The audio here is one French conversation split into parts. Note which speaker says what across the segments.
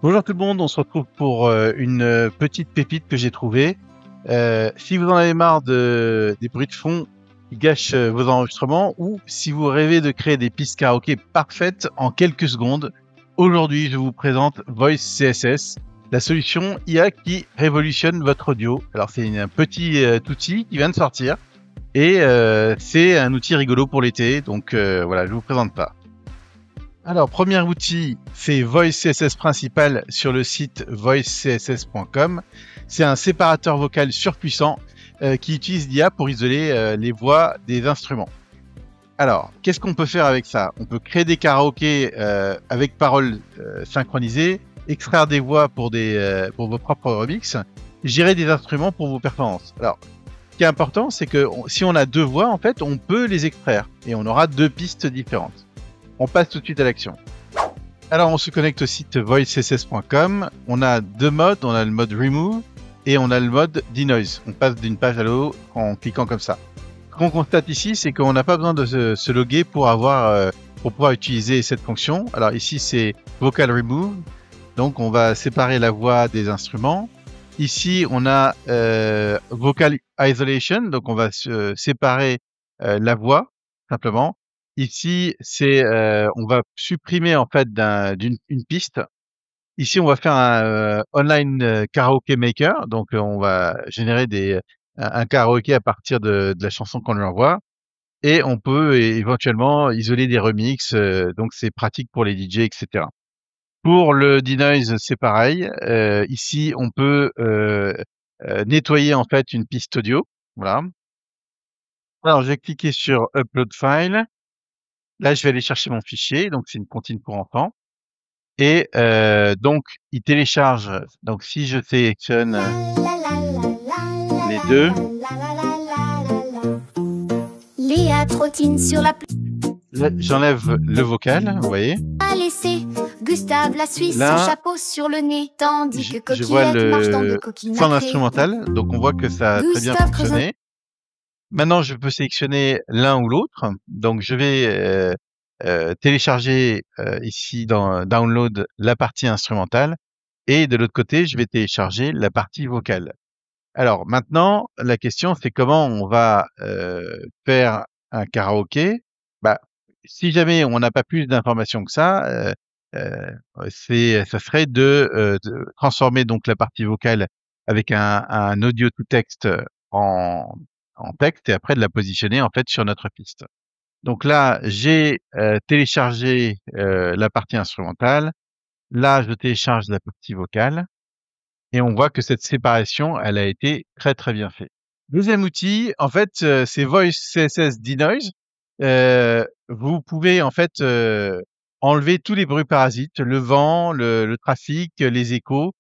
Speaker 1: Bonjour tout le monde, on se retrouve pour une petite pépite que j'ai trouvée. Si vous en avez marre des bruits de fond qui gâchent vos enregistrements, ou si vous rêvez de créer des pistes karaoké parfaites en quelques secondes, aujourd'hui je vous présente Voice CSS, la solution IA qui révolutionne votre audio. Alors c'est un petit outil qui vient de sortir et c'est un outil rigolo pour l'été, donc voilà, je vous présente ça. Alors, premier outil, c'est Voice CSS Principal sur le site voicecss.com. C'est un séparateur vocal surpuissant qui utilise l'IA pour isoler les voix des instruments. Alors, qu'est-ce qu'on peut faire avec ça? On peut créer des karaokés avec paroles synchronisées, extraire des voix pour vos propres remixes, gérer des instruments pour vos performances. Alors, ce qui est important, c'est que si on a deux voix, en fait, on peut les extraire et on aura deux pistes différentes. On passe tout de suite à l'action. Alors on se connecte au site voicecss.com. On a deux modes, on a le mode Remove et on a le mode Denoise. On passe d'une page à l'autre en cliquant comme ça. Ce qu'on constate ici, c'est qu'on n'a pas besoin de se loguer pour pouvoir utiliser cette fonction. Alors ici c'est Vocal Remove, donc on va séparer la voix des instruments. Ici on a Vocal Isolation, donc on va séparer la voix simplement. Ici, on va supprimer en fait une piste. Ici, on va faire un online karaoke maker, donc on va générer un karaoké à partir de la chanson qu'on lui envoie, et on peut éventuellement isoler des remixes, donc c'est pratique pour les DJ, etc. Pour le denoise, c'est pareil. Ici, on peut nettoyer en fait une piste audio, voilà. Alors, je vais cliquer sur Upload File. Là, je vais aller chercher mon fichier, donc c'est une comptine pour enfants. Et donc, il télécharge. Donc, si je sélectionne les deux,
Speaker 2: Léa trottine sur la
Speaker 1: j'enlève le vocal, vous voyez.
Speaker 2: a laissé Gustave la Suisse
Speaker 1: Là,
Speaker 2: son chapeau sur le nez, tandis que
Speaker 1: je vois
Speaker 2: Coquillette marche dans de
Speaker 1: le
Speaker 2: coquines
Speaker 1: fond
Speaker 2: nacrées.
Speaker 1: instrumental, donc on voit que ça a très bien
Speaker 2: Gustave
Speaker 1: fonctionné. Maintenant, je peux sélectionner l'un ou l'autre. Donc, je vais télécharger ici dans Download la partie instrumentale et de l'autre côté, je vais télécharger la partie vocale. Alors maintenant, la question c'est comment on va faire un karaoké. Bah, si jamais on n'a pas plus d'informations que ça, ça serait de transformer donc la partie vocale avec un audio to texte en, en texte et après de la positionner en fait sur notre piste. Donc là, j'ai téléchargé la partie instrumentale. Là, je télécharge la partie vocale et on voit que cette séparation, elle a été très très bien faite. Deuxième outil, en fait, c'est Voice CSS Denoise. Vous pouvez en fait enlever tous les bruits parasites, le vent, le trafic, les échos,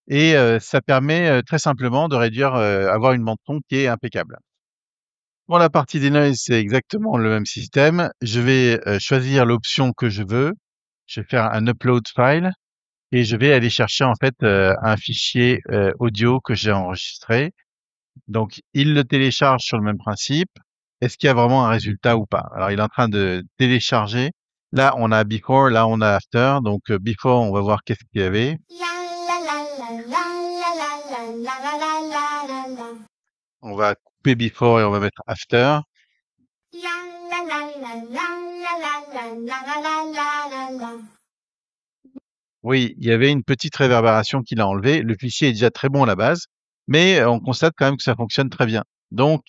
Speaker 1: et ça permet très simplement de réduire, avoir une bande son qui est impeccable. Pour la partie denoise, c'est exactement le même système. Je vais choisir l'option que je veux. Je vais faire un upload file et je vais aller chercher en fait un fichier audio que j'ai enregistré. Donc, il le télécharge sur le même principe. Est-ce qu'il y a vraiment un résultat ou pas? Alors, il est en train de télécharger. Là, on a before, là, on a after. Donc, before, on va voir qu'est-ce qu'il y avait. On va couper before et on va mettre after. Oui, il y avait une petite réverbération qu'il a enlevée. Le fichier est déjà très bon à la base, mais on constate quand même que ça fonctionne très bien. Donc,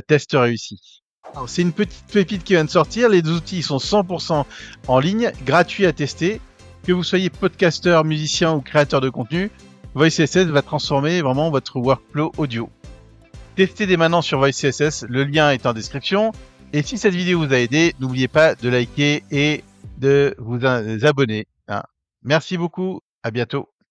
Speaker 1: test réussi. Alors, c'est une petite pépite qui vient de sortir. Les deux outils sont 100% en ligne, gratuits à tester. Que vous soyez podcasteur, musicien ou créateur de contenu, Voice CSS va transformer vraiment votre workflow audio. Testez dès maintenant sur Voice CSS, le lien est en description. Et si cette vidéo vous a aidé, n'oubliez pas de liker et de vous abonner. Merci beaucoup, à bientôt.